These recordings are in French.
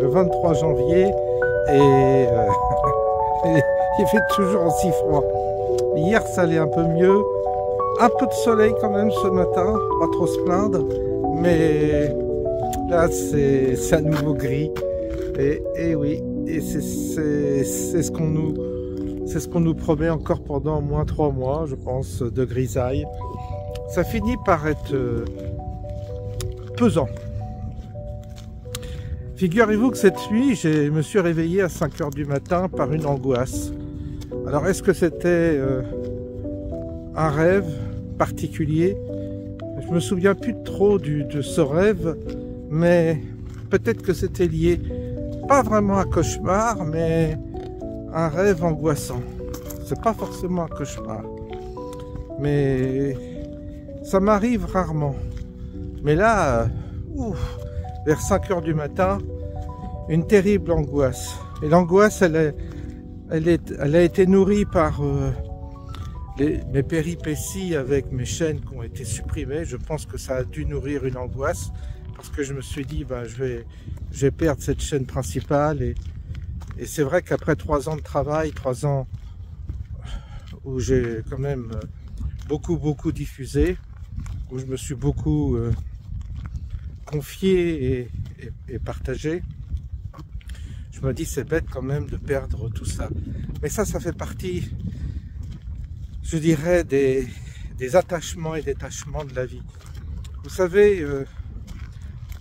le 23 janvier et il fait toujours aussi froid. Hier ça allait un peu mieux, un peu de soleil quand même ce matin, pas trop se plaindre, mais là c'est à nouveau gris et oui, et c'est ce qu'on nous promet encore pendant au moins 3 mois, je pense, de grisaille. Ça finit par être pesant. Figurez-vous que cette nuit, je me suis réveillé à 5 h du matin par une angoisse. Alors, est-ce que c'était un rêve particulier? Je me souviens plus trop de ce rêve, mais peut-être que c'était lié, pas vraiment à un cauchemar, mais un rêve angoissant. C'est pas forcément un cauchemar, mais ça m'arrive rarement. Mais là, vers 5 h du matin, une terrible angoisse. Et l'angoisse, elle a été nourrie par mes péripéties avec mes chaînes qui ont été supprimées. Je pense que ça a dû nourrir une angoisse, parce que je me suis dit, je vais perdre cette chaîne principale. Et c'est vrai qu'après 3 ans de travail, 3 ans où j'ai quand même beaucoup diffusé, où je me suis beaucoup confié et partagé, je me dis c'est bête quand même de perdre tout ça. Mais ça fait partie, je dirais, des attachements et détachements de la vie. Vous savez,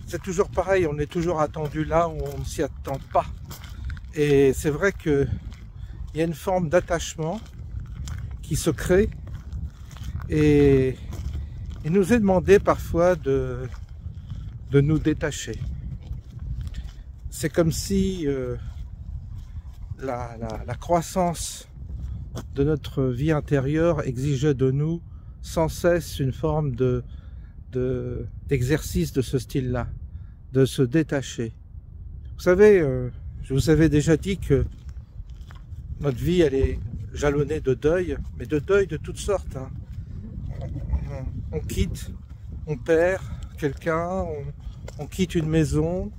c'est toujours pareil, on est toujours attendu là où on ne s'y attend pas. Et c'est vrai qu'il y a une forme d'attachement qui se crée, et il nous est demandé parfois de nous détacher. C'est comme si la croissance de notre vie intérieure exigeait de nous sans cesse une forme d'exercice de ce style-là, de se détacher. Vous savez, je vous avais déjà dit que notre vie, elle est jalonnée de deuil, mais de deuil de toutes sortes, hein. On quitte, on perd quelqu'un, on quitte une maison,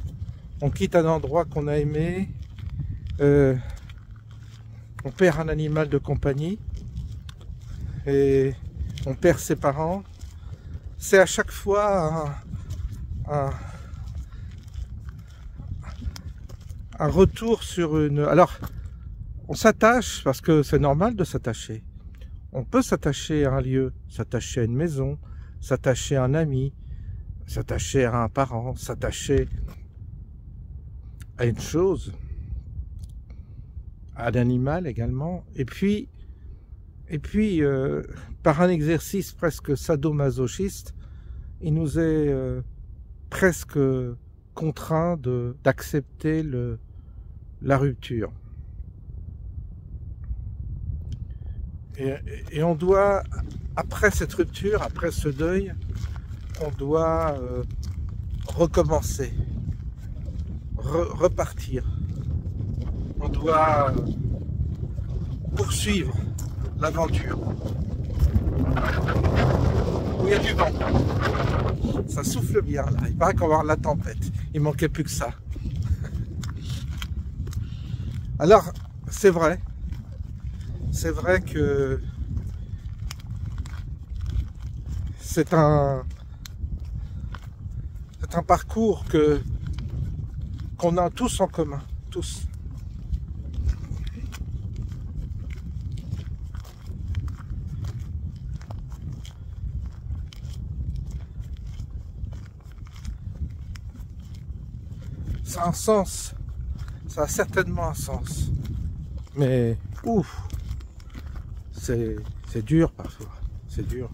on quitte un endroit qu'on a aimé, on perd un animal de compagnie, et on perd ses parents. C'est à chaque fois un retour sur une... Alors, on s'attache parce que c'est normal de s'attacher. On peut s'attacher à un lieu, s'attacher à une maison, s'attacher à un ami, s'attacher à un parent, s'attacher à une chose, à un animal également. Et puis par un exercice presque sadomasochiste, il nous est presque contraint d'accepter la rupture. Et on doit, après cette rupture, après ce deuil, on doit recommencer, repartir. On doit poursuivre l'aventure. Où il y a du vent. Ça souffle bien là. Il paraît qu'on va avoir la tempête. Il manquait plus que ça. Alors, c'est vrai que c'est un parcours qu'on a tous en commun, tous. Ça a un sens, ça a certainement un sens, mais ouf, c'est dur parfois, c'est dur.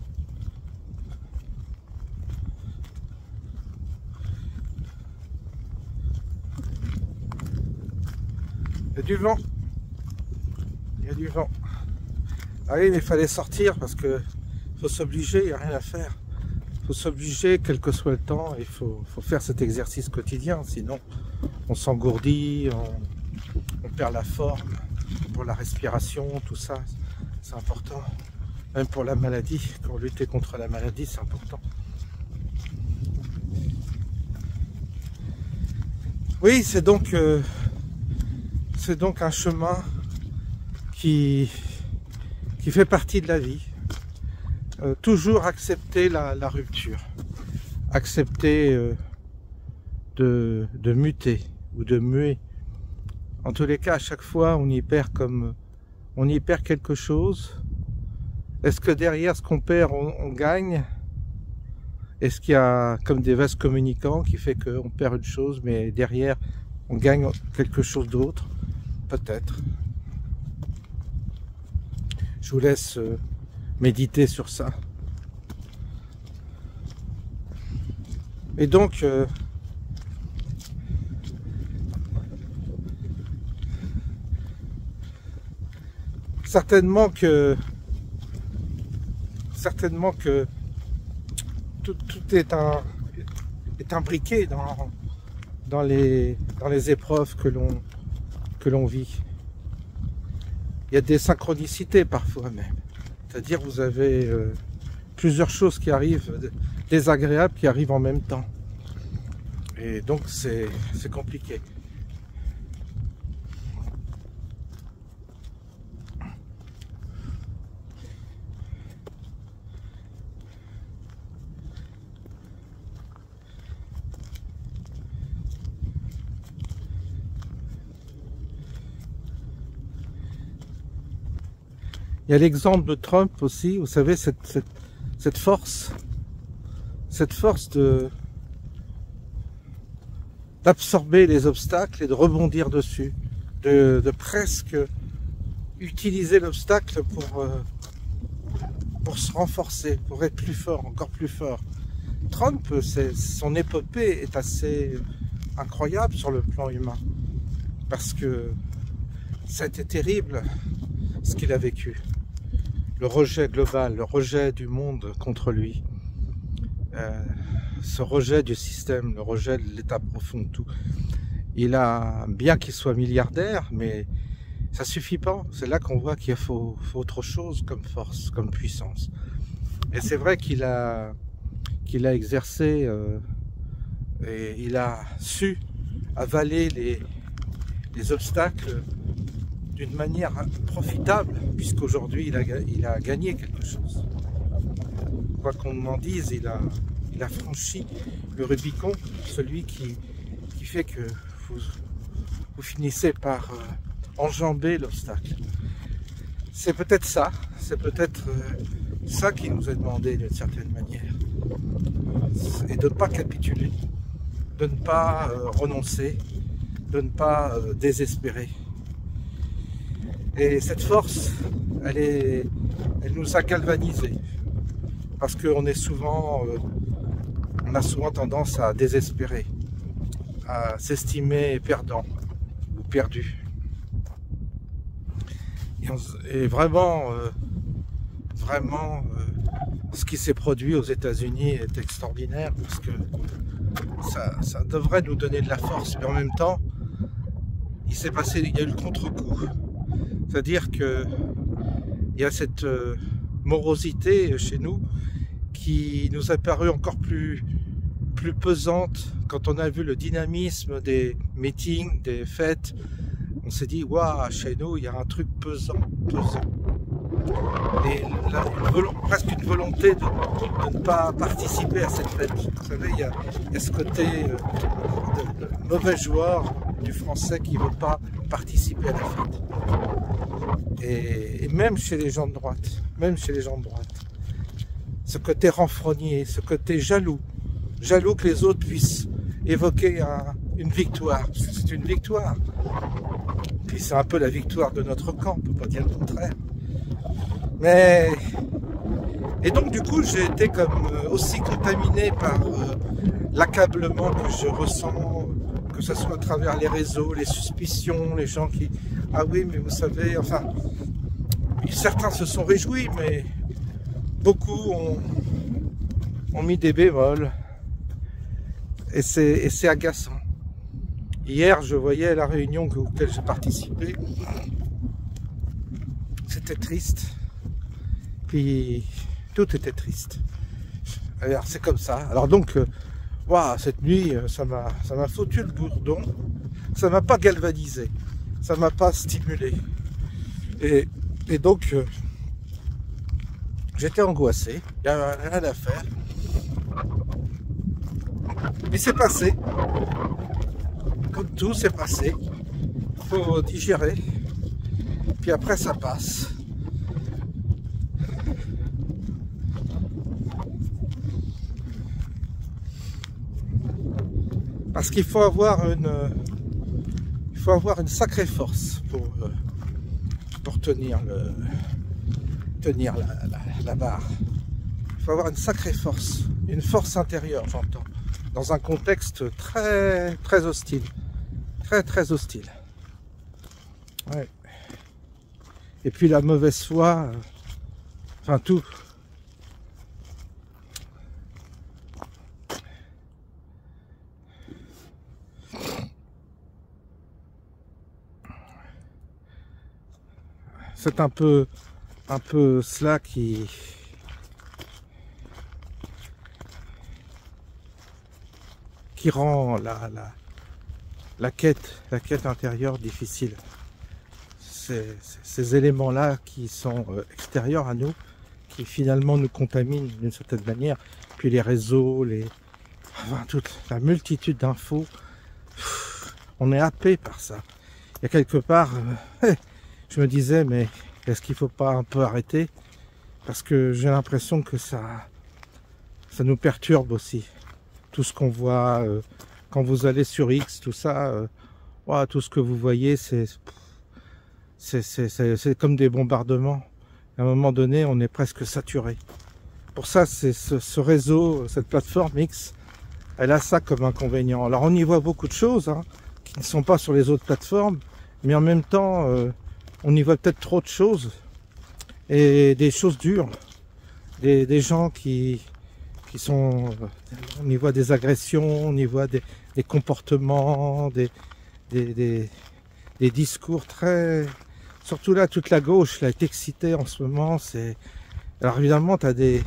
Il y a du vent, il y a du vent. Ah oui, mais il fallait sortir parce que faut s'obliger, il n'y a rien à faire. Il faut s'obliger, quel que soit le temps, il faut faire cet exercice quotidien, sinon on s'engourdit, on perd la forme. Pour la respiration, tout ça, c'est important. Même pour la maladie, pour lutter contre la maladie, c'est important. Oui, c'est donc un chemin qui fait partie de la vie. Toujours accepter la rupture, accepter de muter ou de muer. En tous les cas, à chaque fois, on y perd quelque chose. Est-ce que derrière ce qu'on perd, on gagne? Est-ce qu'il y a comme des vases communicants qui fait qu'on perd une chose, mais derrière, on gagne quelque chose d'autre? Peut-être. Je vous laisse méditer sur ça. Et donc, certainement que tout est imbriqué dans les épreuves que l'on vit. Il y a des synchronicités parfois même. C'est-à-dire vous avez plusieurs choses qui arrivent, désagréables qui arrivent en même temps. Et donc c'est compliqué. Il y a l'exemple de Trump aussi, vous savez, cette force d'absorber les obstacles et de rebondir dessus, de presque utiliser l'obstacle pour se renforcer, pour être plus fort, encore plus fort. Trump, son épopée est assez incroyable sur le plan humain, parce que ça a été terrible ce qu'il a vécu. Le rejet global, le rejet du monde contre lui, ce rejet du système, le rejet de l'état profond, tout. Il a, bien qu'il soit milliardaire, mais ça suffit pas. C'est là qu'on voit qu'il faut autre chose comme force, comme puissance. Et c'est vrai qu'il a exercé et il a su avaler les obstacles d'une manière profitable, puisqu'aujourd'hui il a gagné quelque chose. Quoi qu'on en dise, il a franchi le Rubicon, celui qui fait que vous finissez par enjamber l'obstacle. C'est peut-être ça, ça qui nous est demandé d'une certaine manière. Et de ne pas capituler, de ne pas renoncer, de ne pas désespérer. Et cette force, elle nous a galvanisés, parce qu'on est souvent, on a souvent tendance à désespérer, à s'estimer perdant ou perdu. Et vraiment, ce qui s'est produit aux États-Unis est extraordinaire, parce que ça devrait nous donner de la force, mais en même temps, il y a eu le contre-coup. C'est-à-dire qu'il y a cette morosité chez nous qui nous a paru encore plus pesante quand on a vu le dynamisme des meetings, des fêtes. On s'est dit, waouh, chez nous, il y a un truc pesant. Et là, presque une volonté de ne pas participer à cette fête. Vous savez, il y a ce côté de mauvais joueur du français qui ne veut pas participer à la fête. Et même chez les gens de droite, ce côté renfrogné, ce côté jaloux que les autres puissent évoquer une victoire, parce que c'est une victoire. Puis c'est un peu la victoire de notre camp, on ne peut pas dire le contraire. Et donc du coup, j'ai été comme aussi contaminé par l'accablement que je ressens, que ce soit à travers les réseaux, les suspicions, les gens qui... Ah oui, mais vous savez, enfin... Certains se sont réjouis, mais beaucoup ont mis des bémols. Et c'est agaçant. Hier, je voyais la réunion auquel j'ai participé. C'était triste. Puis, tout était triste. Alors, c'est comme ça. Alors donc, Waouh, cette nuit, ça m'a foutu le bourdon. Ça m'a pas galvanisé. Ça m'a pas stimulé. Et donc, j'étais angoissé. Il n'y avait rien à faire. Mais c'est passé. Comme tout, c'est passé. Il faut digérer. Puis après, ça passe. Parce qu'il faut avoir une sacrée force pour tenir la barre. Il faut avoir une sacrée force, une force intérieure, j'entends, dans un contexte très très hostile, très hostile. Ouais. Et puis la mauvaise foi, enfin tout. C'est un peu cela qui rend la quête intérieure difficile. Ces éléments-là qui sont extérieurs à nous, qui finalement nous contaminent d'une certaine manière, puis les réseaux, enfin, toute la multitude d'infos, on est happé par ça. Il y a quelque part, je me disais, mais est-ce qu'il ne faut pas un peu arrêter? Parce que j'ai l'impression que ça nous perturbe aussi. Tout ce qu'on voit, quand vous allez sur X, tout ça, tout ce que vous voyez, c'est comme des bombardements. À un moment donné, on est presque saturé. Pour ça, c'est ce réseau, cette plateforme X, elle a ça comme inconvénient. Alors on y voit beaucoup de choses qui ne sont pas sur les autres plateformes, mais en même temps, on y voit peut-être trop de choses, et des choses dures, des gens qui sont, on y voit des agressions, on y voit des comportements, des discours très, surtout là, toute la gauche là est excitée en ce moment. Alors évidemment, t'as des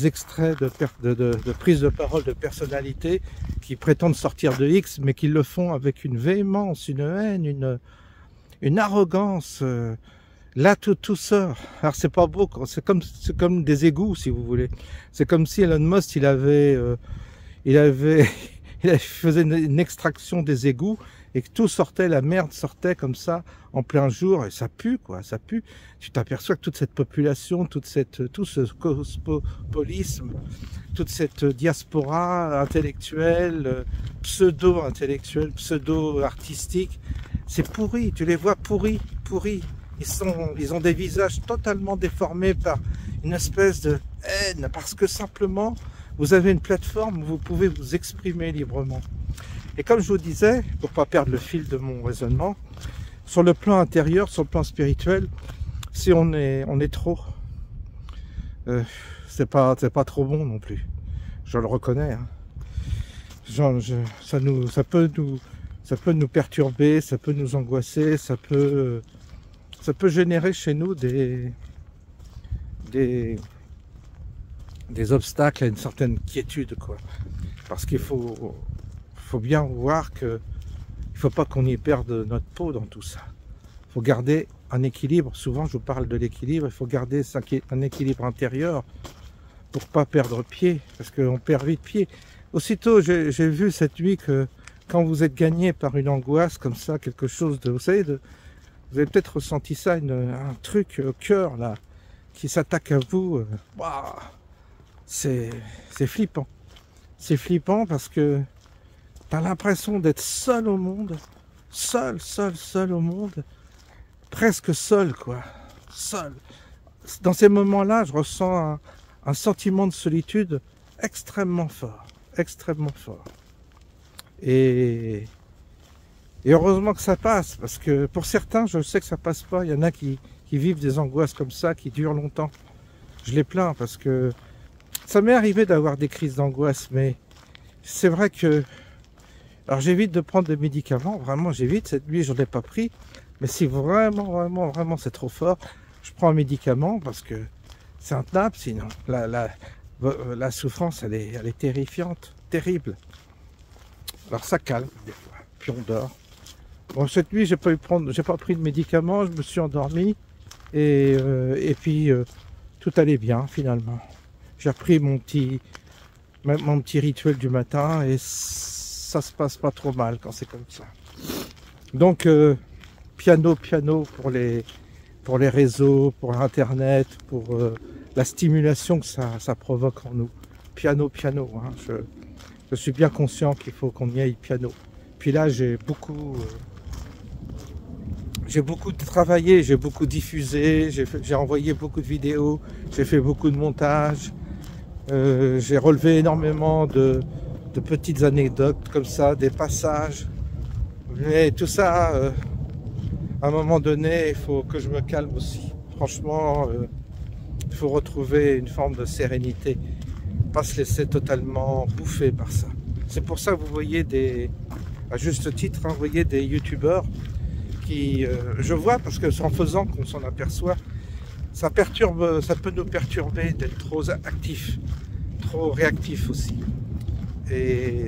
extraits de prise de parole de personnalités qui prétendent sortir de X, mais qui le font avec une véhémence, une haine, une arrogance. Là, tout sort. Alors c'est pas beau, c'est comme des égouts, si vous voulez. C'est comme si Elon Musk il faisait une extraction des égouts et que tout sortait, la merde sortait comme ça en plein jour, et ça pue, quoi, ça pue. Tu t'aperçois que toute cette population, tout ce cosmopolisme, toute cette diaspora intellectuelle, pseudo-intellectuelle, pseudo-artistique, c'est pourri. Tu les vois pourris. Ils ont des visages totalement déformés par une espèce de haine, parce que simplement, vous avez une plateforme où vous pouvez vous exprimer librement. Et comme je vous disais, pour pas perdre le fil de mon raisonnement, sur le plan intérieur, sur le plan spirituel, si on est trop, c'est pas trop bon non plus. Je le reconnais. Ça peut nous perturber, ça peut nous angoisser, ça peut générer chez nous des obstacles à une certaine quiétude, quoi. Parce qu'il faut bien voir que il faut pas qu'on y perde notre peau dans tout ça. Il faut garder un équilibre. Souvent, je vous parle de l'équilibre. Il faut garder un équilibre intérieur pour pas perdre pied, parce qu'on perd vite pied. Aussitôt, j'ai vu cette nuit que quand vous êtes gagné par une angoisse comme ça, quelque chose de, vous savez, vous avez peut-être ressenti ça, un truc au cœur là, qui s'attaque à vous. Waouh, c'est flippant. C'est flippant parce que t'as l'impression d'être seul au monde, seul au monde, presque seul, quoi, seul. Dans ces moments-là, je ressens un sentiment de solitude extrêmement fort. Et heureusement que ça passe, parce que pour certains, je sais que ça passe pas. Il y en a qui vivent des angoisses comme ça, qui durent longtemps. Je les plains parce que ça m'est arrivé d'avoir des crises d'angoisse, mais c'est vrai que... Alors j'évite de prendre des médicaments, vraiment j'évite. Cette nuit, j'en ai pas pris. Mais si vraiment c'est trop fort, je prends un médicament parce que c'est intenable sinon. la souffrance, elle est terrifiante, terrible. Alors ça calme, des fois, puis on dort. Bon, cette nuit, j'ai pas pris de médicaments, je me suis endormi, et puis tout allait bien finalement. J'ai repris mon petit rituel du matin, et ça se passe pas trop mal quand c'est comme ça. Donc piano pour les réseaux, pour internet, pour la stimulation que ça provoque en nous. Piano, hein. Je suis bien conscient qu'il faut qu'on y aille piano. Puis là, j'ai beaucoup travaillé, j'ai beaucoup diffusé, j'ai envoyé beaucoup de vidéos, j'ai fait beaucoup de montage, j'ai relevé énormément de petites anecdotes comme ça, des passages. Mais tout ça, à un moment donné, il faut que je me calme aussi. Franchement, il faut retrouver une forme de sérénité, pas se laisser totalement bouffer par ça. C'est pour ça que vous voyez à juste titre, hein, vous voyez des youtubeurs qui, je vois, parce que c'est en faisant qu'on s'en aperçoit, ça peut nous perturber d'être trop actifs, trop réactifs aussi. Et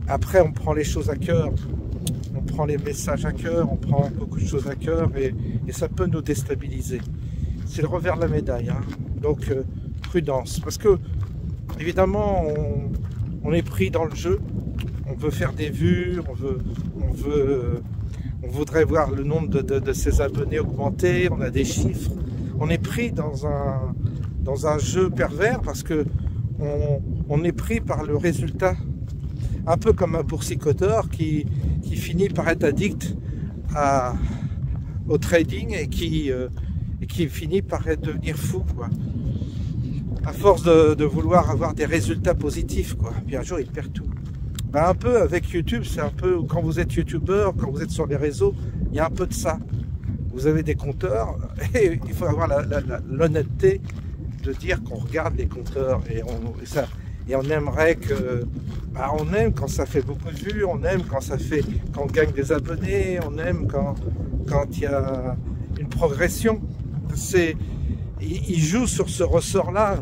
après, on prend les choses à cœur, on prend les messages à cœur, on prend beaucoup de choses à cœur, et ça peut nous déstabiliser. C'est le revers de la médaille, hein. Donc prudence, parce que évidemment on est pris dans le jeu, on veut faire des vues, on voudrait voir le nombre de ses abonnés augmenter, on a des chiffres, on est pris dans un jeu pervers parce que on est pris par le résultat, un peu comme un boursicoteur qui finit par être addict au trading et qui finit par devenir fou, quoi. À force de vouloir avoir des résultats positifs, quoi. Puis un jour, il perd tout. Ben, un peu avec YouTube, c'est un peu quand vous êtes youtubeur, quand vous êtes sur les réseaux, il y a un peu de ça. Vous avez des compteurs et il faut avoir l'honnêteté de dire qu'on regarde les compteurs et on aimerait que... Ben, on aime quand ça fait beaucoup de vues, on aime quand on gagne des abonnés, on aime quand il y a une progression. Il joue sur ce ressort-là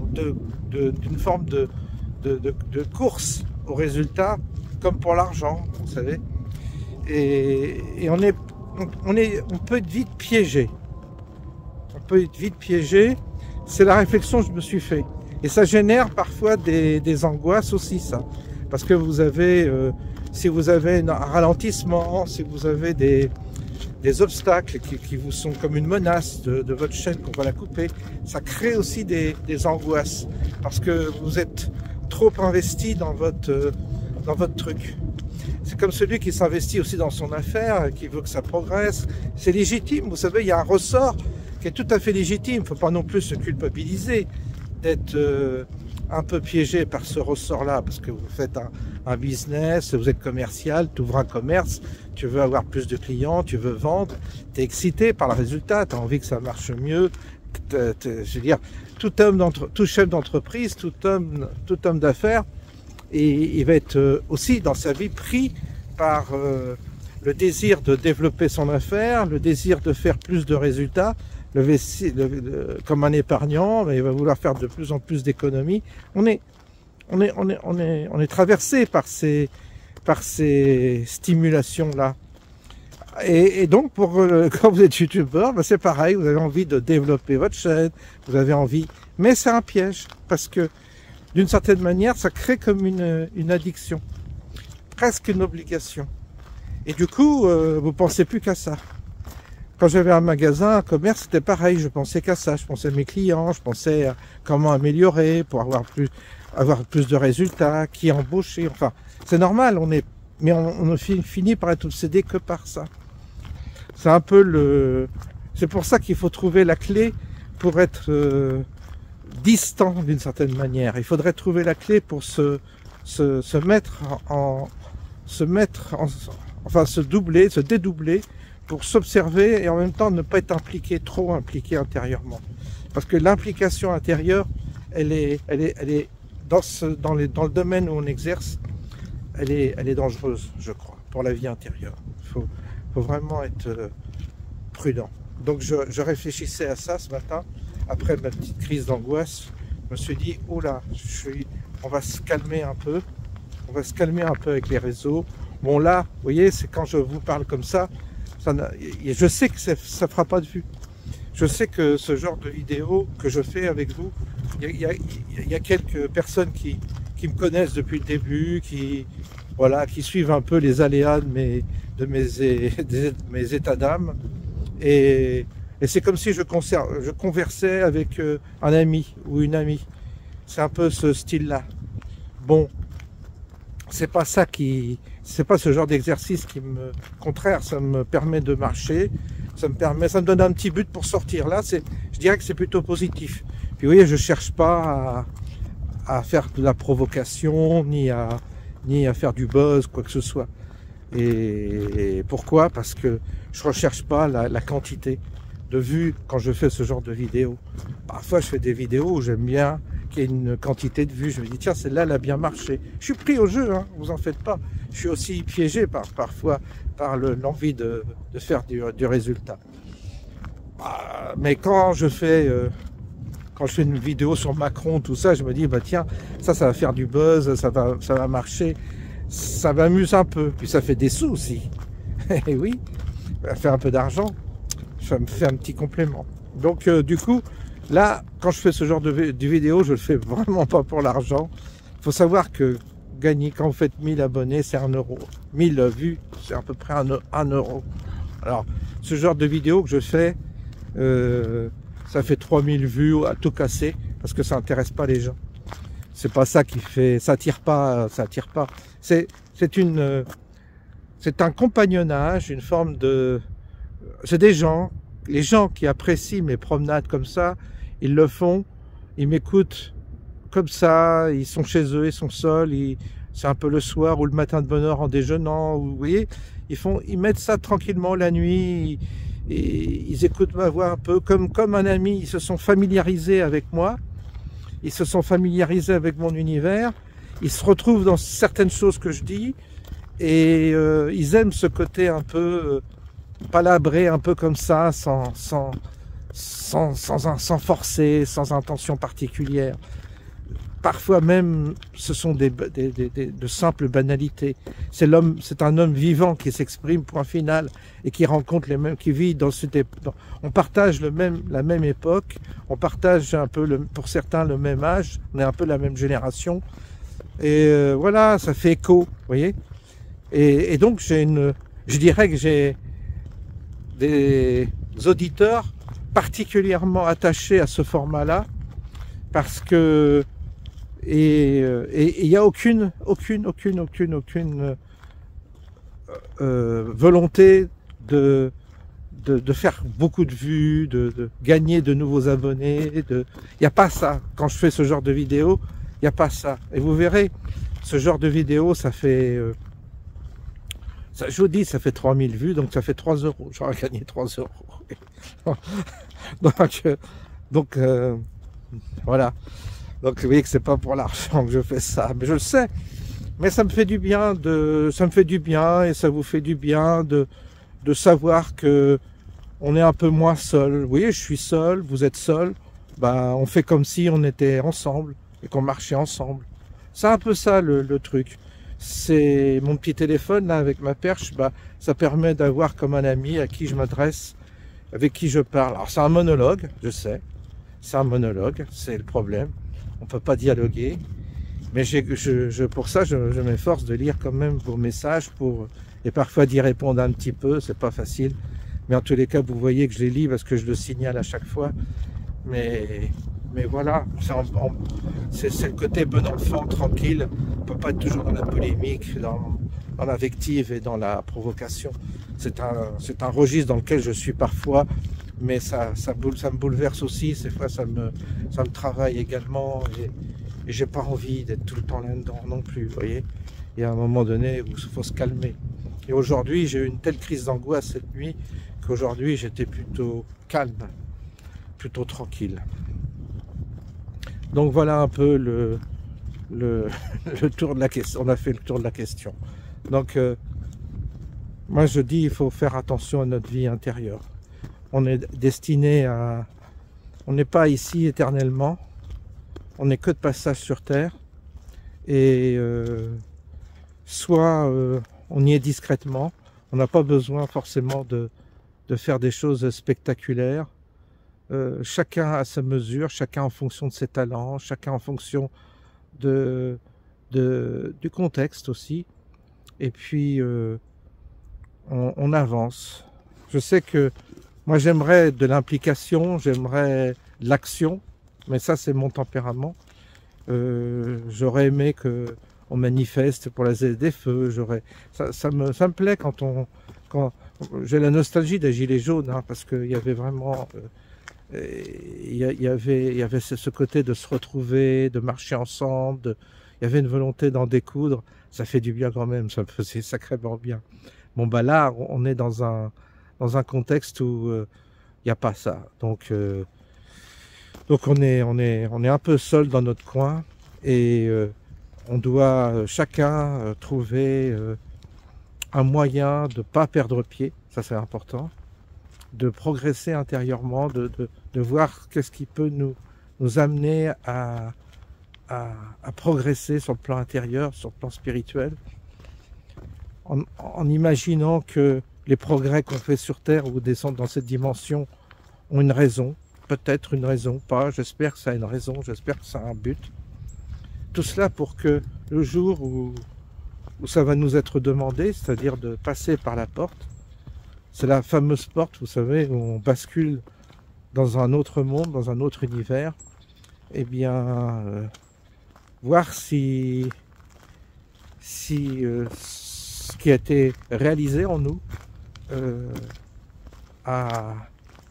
d'une forme de course au résultat, comme pour l'argent, vous savez. Et on peut être vite piégé. On peut être vite piégé. C'est la réflexion que je me suis fait. Et ça génère parfois des angoisses aussi, ça. Parce que vous avez, si vous avez un ralentissement, si vous avez des obstacles qui vous sont comme une menace de votre chaîne, qu'on va la couper, ça crée aussi des angoisses. Parce que vous êtes trop investi dans votre truc. C'est comme celui qui s'investit aussi dans son affaire, qui veut que ça progresse. C'est légitime, vous savez, il y a un ressort qui est tout à fait légitime. Il ne faut pas non plus se culpabiliser d'être un peu piégé par ce ressort-là, parce que vous faites un business, vous êtes commercial, tu ouvres un commerce, tu veux avoir plus de clients, tu veux vendre, tu es excité par le résultat, tu as envie que ça marche mieux. Je veux dire, tout chef d'entreprise, tout homme d'affaires, et il va être aussi dans sa vie pris par le désir de développer son affaire, le désir de faire plus de résultats, comme un épargnant, il va vouloir faire de plus en plus d'économies. On est traversé par ces stimulations-là. Et donc, quand vous êtes youtubeur, ben c'est pareil, vous avez envie de développer votre chaîne, vous avez envie, mais c'est un piège, parce que d'une certaine manière, ça crée comme une addiction, presque une obligation. Et du coup, vous pensez plus qu'à ça. Quand j'avais un magasin, un commerce, c'était pareil, je pensais qu'à ça, je pensais à mes clients, je pensais à comment améliorer pour avoir plus de résultats, qui embaucher, enfin, c'est normal, mais on finit par être obsédé que par ça. C'est un peu c'est pour ça qu'il faut trouver la clé pour être distant d'une certaine manière. Il faudrait trouver la clé pour se doubler, se dédoubler, pour s'observer et en même temps ne pas être trop impliqué intérieurement. Parce que l'implication intérieure, elle est dans le domaine où on exerce, elle est dangereuse, je crois, pour la vie intérieure. Il faut vraiment être prudent. Donc je réfléchissais à ça ce matin, après ma petite crise d'angoisse, je me suis dit, oh là, on va se calmer un peu. On va se calmer un peu avec les réseaux. Bon là, vous voyez, c'est quand je vous parle comme ça, je sais que ça ne fera pas de vue. Je sais que ce genre de vidéo que je fais avec vous, il y a quelques personnes qui me connaissent depuis le début, voilà, qui suivent un peu les aléas de mes états d'âme. Et c'est comme si je conversais avec un ami ou une amie. C'est un peu ce style-là. Bon, c'est pas ce genre d'exercice qui me, au contraire, ça me permet de marcher, ça me donne un petit but pour sortir. Là, je dirais que c'est plutôt positif. Puis vous voyez, je cherche pas à faire de la provocation, ni à faire du buzz, quoi que ce soit. Et pourquoi? Parce que je recherche pas la quantité de vues quand je fais ce genre de vidéos. Parfois, je fais des vidéos où j'aime bien qu'il y ait une quantité de vues. Je me dis, tiens, celle-là, elle a bien marché. Je suis pris au jeu, hein, vous en faites pas. Je suis aussi piégé parfois par l'envie de faire du résultat. Mais quand je fais une vidéo sur Macron, tout ça, je me dis, bah tiens, ça va faire du buzz, ça va marcher. Ça m'amuse un peu. Puis ça fait des sous aussi. Et oui, ça fait un peu d'argent. Ça me fait un petit complément. Donc du coup, là, quand je fais ce genre de vidéo, je le fais vraiment pas pour l'argent. Il faut savoir que gagner, quand vous faites 1000 abonnés, c'est 1 euro. 1000 vues, c'est à peu près 1 euro. Alors, ce genre de vidéo que je fais, ça fait 3000 vues à tout casser, parce que ça intéresse pas les gens. C'est pas ça qui fait, ça attire pas. C'est un compagnonnage, une forme de... C'est les gens qui apprécient mes promenades comme ça, ils le font, ils m'écoutent comme ça, ils sont chez eux, ils sont seuls, c'est un peu le soir ou le matin de bonne heure en déjeunant, vous voyez, ils mettent ça tranquillement la nuit, et ils écoutent ma voix un peu comme un ami, ils se sont familiarisés avec moi, ils se sont familiarisés avec mon univers, ils se retrouvent dans certaines choses que je dis, et ils aiment ce côté un peu palabré, un peu comme ça, sans forcer, sans intention particulière. Parfois même, ce sont de simples banalités. C'est un homme vivant qui s'exprime, point final, et qui rencontre les mêmes, qui vit dans cette époque. On partage la même époque, on partage un peu, pour certains, le même âge, on est un peu la même génération. Et voilà, ça fait écho, vous voyez. Et donc, je dirais que j'ai des auditeurs particulièrement attachés à ce format-là, parce que il n'y a aucune volonté de faire beaucoup de vues, de gagner de nouveaux abonnés. Il n'y a pas ça. Quand je fais ce genre de vidéo, il n'y a pas ça. Et vous verrez, ce genre de vidéo, ça fait... je vous dis, ça fait 3000 vues, donc ça fait 3 euros. J'aurais gagné 3 euros. donc voilà. Donc vous voyez que c'est pas pour l'argent que je fais ça, mais je le sais. Mais ça me fait du bien et ça vous fait du bien de savoir que on est un peu moins seul. Vous voyez, je suis seul, vous êtes seul. Bah, on fait comme si on était ensemble et qu'on marchait ensemble. C'est un peu ça le truc. C'est mon petit téléphone là avec ma perche, bah, ça permet d'avoir comme un ami à qui je m'adresse, avec qui je parle. Alors c'est un monologue, je sais, c'est un monologue, c'est le problème. On peut pas dialoguer, mais pour ça je m'efforce de lire quand même vos messages et parfois d'y répondre un petit peu. C'est pas facile, mais en tous les cas vous voyez que je les lis parce que je le signale à chaque fois. Mais voilà, c'est le côté bon enfant, tranquille. On peut pas être toujours dans la polémique, dans l'invective et dans la provocation. C'est un registre dans lequel je suis parfois, mais ça me bouleverse aussi. Ces fois, ça me travaille également, et j'ai pas envie d'être tout le temps là-dedans non plus. Vous voyez, il y a un moment donné où il faut se calmer. Et aujourd'hui, j'ai eu une telle crise d'angoisse cette nuit qu'aujourd'hui, j'étais plutôt calme, plutôt tranquille. Donc voilà un peu le tour de la question. On a fait le tour de la question. Donc moi je dis, il faut faire attention à notre vie intérieure. On est destiné On n'est pas ici éternellement, on n'est que de passage sur Terre, et soit on y est discrètement, on n'a pas besoin forcément de faire des choses spectaculaires, chacun à sa mesure, chacun en fonction de ses talents, chacun en fonction du contexte aussi, et puis on avance. Je sais que moi j'aimerais de l'implication, j'aimerais de l'action, mais ça c'est mon tempérament. J'aurais aimé qu'on manifeste pour la ZFE, ça me plaît quand j'ai la nostalgie des Gilets jaunes, hein, parce qu'il y avait vraiment il y avait ce côté de se retrouver, de marcher ensemble, il y avait une volonté d'en découdre. Ça fait du bien quand même, ça me faisait sacrément bien. Bon bah là, on est dans un contexte où il n'y a pas ça. Donc on est un peu seul dans notre coin, et on doit chacun trouver un moyen de ne pas perdre pied, ça c'est important, de progresser intérieurement, de voir qu'est-ce qui peut nous amener à progresser sur le plan intérieur, sur le plan spirituel, en imaginant que les progrès qu'on fait sur Terre ou descendre dans cette dimension ont une raison, peut-être une raison, pas, j'espère que ça a une raison, j'espère que ça a un but. Tout cela pour que le jour où ça va nous être demandé, c'est-à-dire de passer par la porte, c'est la fameuse porte, vous savez, où on bascule dans un autre monde, dans un autre univers, eh bien, voir si ce qui a été réalisé en nous a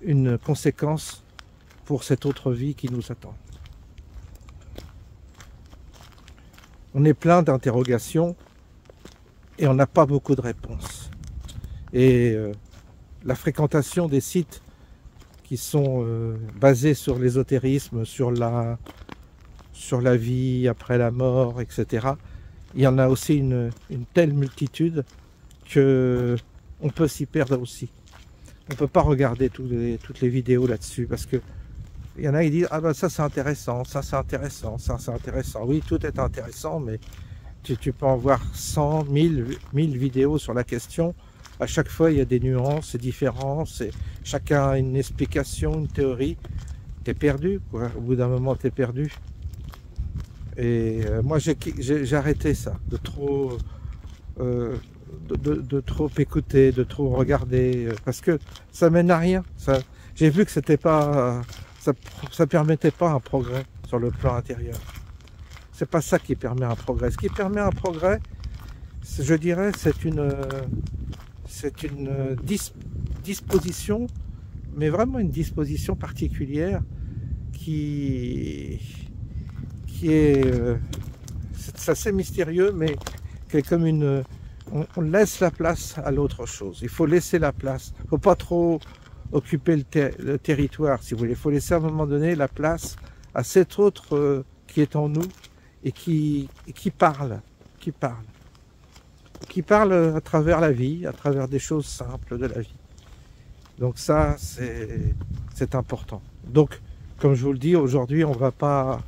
une conséquence pour cette autre vie qui nous attend. On est plein d'interrogations et on n'a pas beaucoup de réponses. Et la fréquentation des sites qui sont basés sur l'ésotérisme, sur la vie après la mort, etc., il y en a aussi une telle multitude que on peut s'y perdre aussi. On ne peut pas regarder toutes les vidéos là-dessus, parce que il y en a qui disent « Ah ben ça c'est intéressant, ça c'est intéressant, ça c'est intéressant ». Oui, tout est intéressant, mais tu peux en voir 100, 1000 vidéos sur la question. À chaque fois, il y a des nuances, c'est différent, chacun a une explication, une théorie. T'es perdu, quoi. Au bout d'un moment, t'es perdu. Et moi, j'ai arrêté ça, de trop écouter, de trop regarder, parce que ça mène à rien. J'ai vu que c'était pas, ça permettait pas un progrès sur le plan intérieur. C'est pas ça qui permet un progrès. Ce qui permet un progrès, je dirais, c'est une disposition, mais vraiment une disposition particulière qui est, c'est assez mystérieux, mais qui est comme on laisse la place à l'autre chose. Il faut laisser la place. Il ne faut pas trop occuper le territoire, si vous voulez. Il faut laisser à un moment donné la place à cet autre qui est en nous et qui parle à travers la vie, à travers des choses simples de la vie. Donc ça, c'est important. Donc, comme je vous le dis, aujourd'hui, on va pas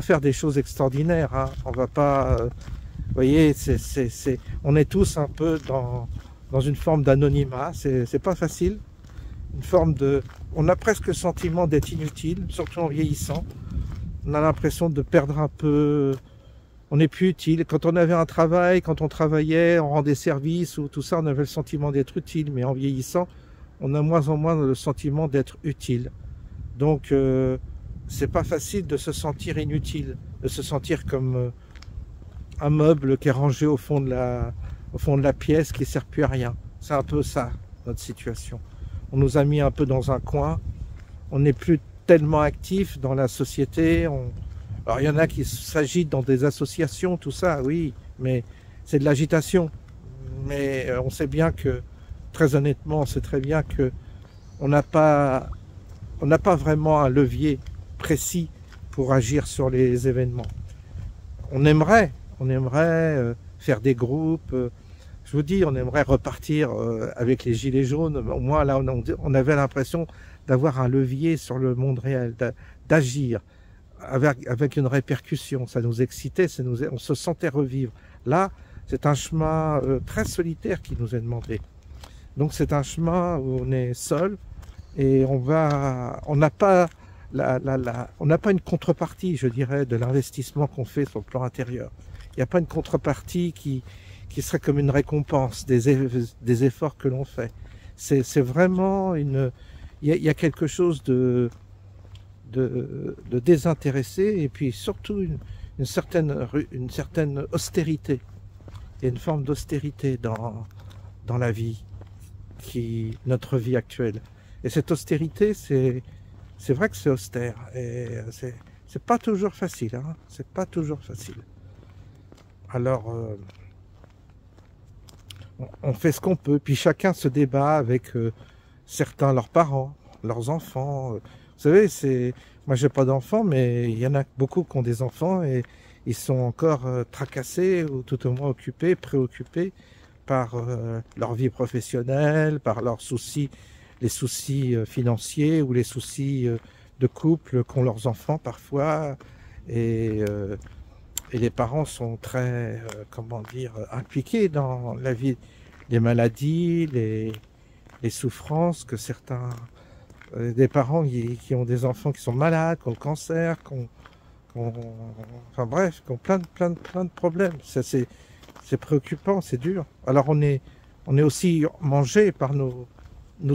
faire des choses extraordinaires, hein. On va pas, vous voyez, on est tous un peu dans une forme d'anonymat. C'est pas facile. Une forme on a presque le sentiment d'être inutile, surtout en vieillissant. On a l'impression de perdre un peu. On n'est plus utile. Quand on avait un travail, quand on travaillait, on rendait service ou tout ça, on avait le sentiment d'être utile. Mais en vieillissant, on a moins en moins le sentiment d'être utile. Donc, c'est pas facile de se sentir inutile, de se sentir comme un meuble qui est rangé au fond de la pièce, qui ne sert plus à rien. C'est un peu ça, notre situation. On nous a mis un peu dans un coin. On n'est plus tellement actif dans la société. Alors, il y en a qui s'agitent dans des associations, tout ça, oui, mais c'est de l'agitation. Mais on sait bien que, très honnêtement, on sait très bien que on n'a pas vraiment un levier précis pour agir sur les événements. On aimerait faire des groupes. Je vous dis, on aimerait repartir avec les Gilets jaunes. Au moins, là, on avait l'impression d'avoir un levier sur le monde réel, d'agir avec une répercussion. Ça nous excitait, on se sentait revivre. Là, c'est un chemin très solitaire qui nous est demandé. Donc c'est un chemin où on est seul et on n'a pas une contrepartie, je dirais, de l'investissement qu'on fait sur le plan intérieur. Il n'y a pas une contrepartie qui serait comme une récompense des efforts que l'on fait. C'est vraiment il y a quelque chose de désintéressé et puis surtout une certaine austérité. Il y a une forme d'austérité dans la vie, notre vie actuelle. Et cette austérité, c'est vrai que c'est austère et c'est pas toujours facile, hein, c'est pas toujours facile. Alors, on fait ce qu'on peut, puis chacun se débat avec certains, leurs parents, leurs enfants. Vous savez, moi j'ai pas d'enfants, mais il y en a beaucoup qui ont des enfants et ils sont encore tracassés ou tout au moins occupés, préoccupés par leur vie professionnelle, par leurs soucis, les soucis financiers ou les soucis de couple qu'ont leurs enfants parfois. Et les parents sont très, comment dire, impliqués dans la vie, les maladies, les souffrances que certains, des parents qui ont des enfants qui sont malades, qui ont le cancer, enfin bref, qui ont plein de problèmes. C'est préoccupant, c'est dur. Alors on est aussi mangé par nos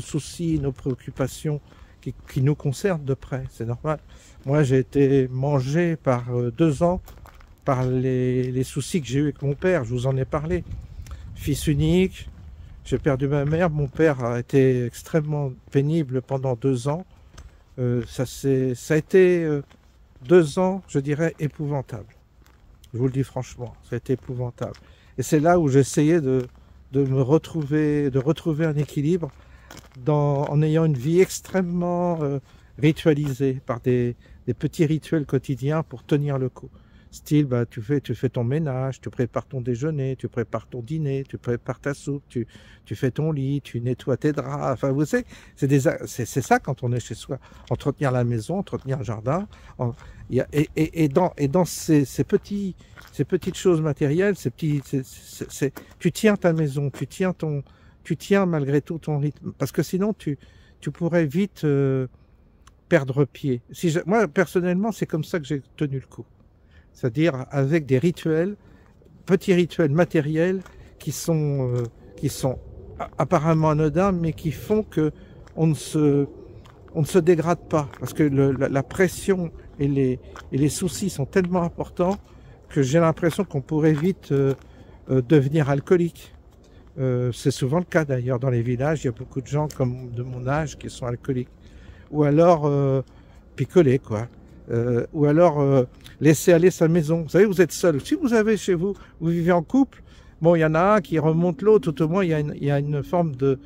soucis, nos préoccupations qui nous concernent de près, c'est normal. Moi j'ai été mangé par 2 ans par les soucis que j'ai eu avec mon père, je vous en ai parlé. Fils unique, j'ai perdu ma mère, mon père a été extrêmement pénible pendant 2 ans. Ça a été 2 ans, je dirais, épouvantables. Je vous le dis franchement, ça a été épouvantable. Et c'est là où j'essayais de retrouver un équilibre en ayant une vie extrêmement ritualisée par des petits rituels quotidiens pour tenir le coup. Style, tu fais ton ménage, tu prépares ton déjeuner, tu prépares ton dîner, tu prépares ta soupe, tu fais ton lit, tu nettoies tes draps. Enfin, vous savez, c'est ça quand on est chez soi. Entretenir la maison, entretenir le jardin. Et dans ces petites choses matérielles, tu tiens ta maison, tu tiens malgré tout ton rythme. Parce que sinon, tu pourrais vite perdre pied. Moi, personnellement, c'est comme ça que j'ai tenu le coup. C'est-à-dire avec des rituels, petits rituels matériels qui sont apparemment anodins, mais qui font que on ne se dégrade pas, parce que la pression et les soucis sont tellement importants que j'ai l'impression qu'on pourrait vite devenir alcoolique. C'est souvent le cas d'ailleurs dans les villages, il y a beaucoup de gens comme de mon âge qui sont alcooliques, ou alors picolés quoi. Ou alors laisser aller sa maison. Vous savez, vous êtes seul. Si vous avez chez vous, vous vivez en couple, bon, il y en a un qui remonte l'autre, tout au moins, il y a une forme de...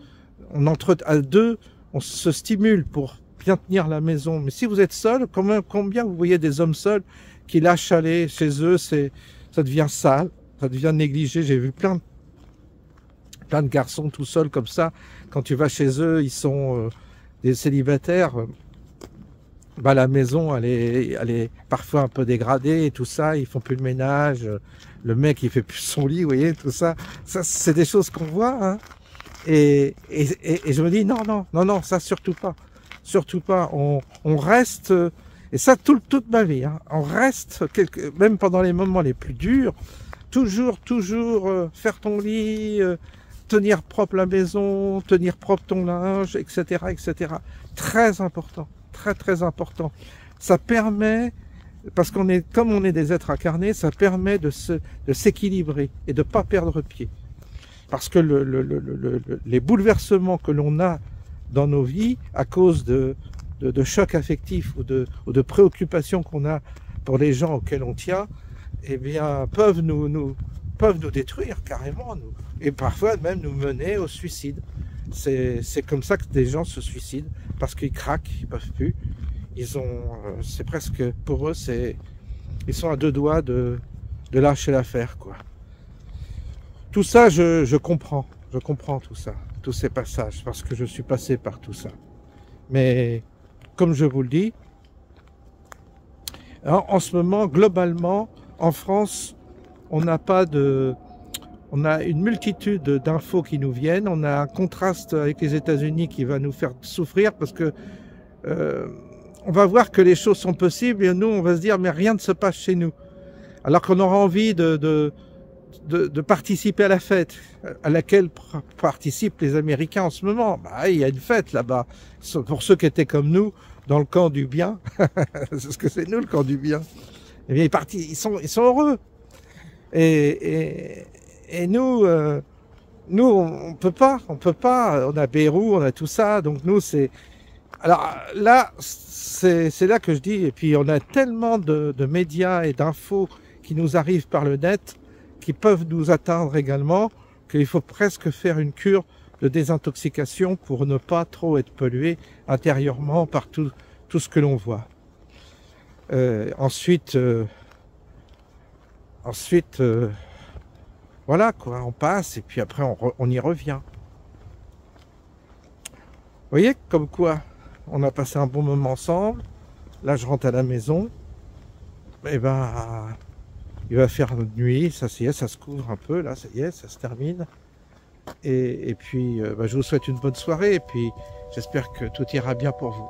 à 2, on se stimule pour bien tenir la maison. Mais si vous êtes seul, combien vous voyez des hommes seuls qui lâchent aller chez eux, ça devient sale, ça devient négligé. J'ai vu plein de garçons tout seuls comme ça. Quand tu vas chez eux, ils sont des célibataires. La maison, elle est parfois un peu dégradée et tout ça, ils font plus le ménage, le mec il fait plus son lit, vous voyez, tout ça. Ça, c'est des choses qu'on voit, hein. Et je me dis, non, ça surtout pas. Surtout pas. On reste, et ça toute ma vie, hein, on reste, même pendant les moments les plus durs, toujours faire ton lit, tenir propre la maison, tenir propre ton linge, etc., etc. Très important. Très important. Ça permet, parce comme on est des êtres incarnés, ça permet de s'équilibrer et de pas perdre pied. Parce que les bouleversements que l'on a dans nos vies à cause de chocs affectifs ou de préoccupations qu'on a pour les gens auxquels on tient, eh bien, peuvent nous détruire carrément, et parfois même nous mener au suicide. C'est comme ça que des gens se suicident, parce qu'ils craquent, ils peuvent plus. C'est presque, pour eux, ils sont à 2 doigts de lâcher l'affaire, quoi. Tout ça, je comprends tout ça, tous ces passages, parce que je suis passé par tout ça. Mais comme je vous le dis, en ce moment, globalement, en France, on n'a pas de... On a une multitude d'infos qui nous viennent. On a un contraste avec les États-Unis qui va nous faire souffrir parce que on va voir que les choses sont possibles et nous, on va se dire mais rien ne se passe chez nous. Alors qu'on aura envie de participer à la fête à laquelle participent les Américains en ce moment. Bah, il y a une fête là-bas. Pour ceux qui étaient comme nous, dans le camp du bien, parce que c'est nous le camp du bien, eh bien, ils sont heureux. Et nous, on peut pas, on a Beyrouth, on a tout ça, donc nous, c'est... Alors là, c'est là que je dis, et puis on a tellement de médias et d'infos qui nous arrivent par le net, qui peuvent nous atteindre également, qu'il faut presque faire une cure de désintoxication pour ne pas trop être pollué intérieurement par tout ce que l'on voit. Ensuite, voilà quoi, on passe et puis après on y revient. Vous voyez, comme quoi on a passé un bon moment ensemble. Là, je rentre à la maison. Et ben, il va faire nuit, ça y est, ça se couvre un peu, là, ça y est, ça se termine. Et puis, je vous souhaite une bonne soirée et puis j'espère que tout ira bien pour vous.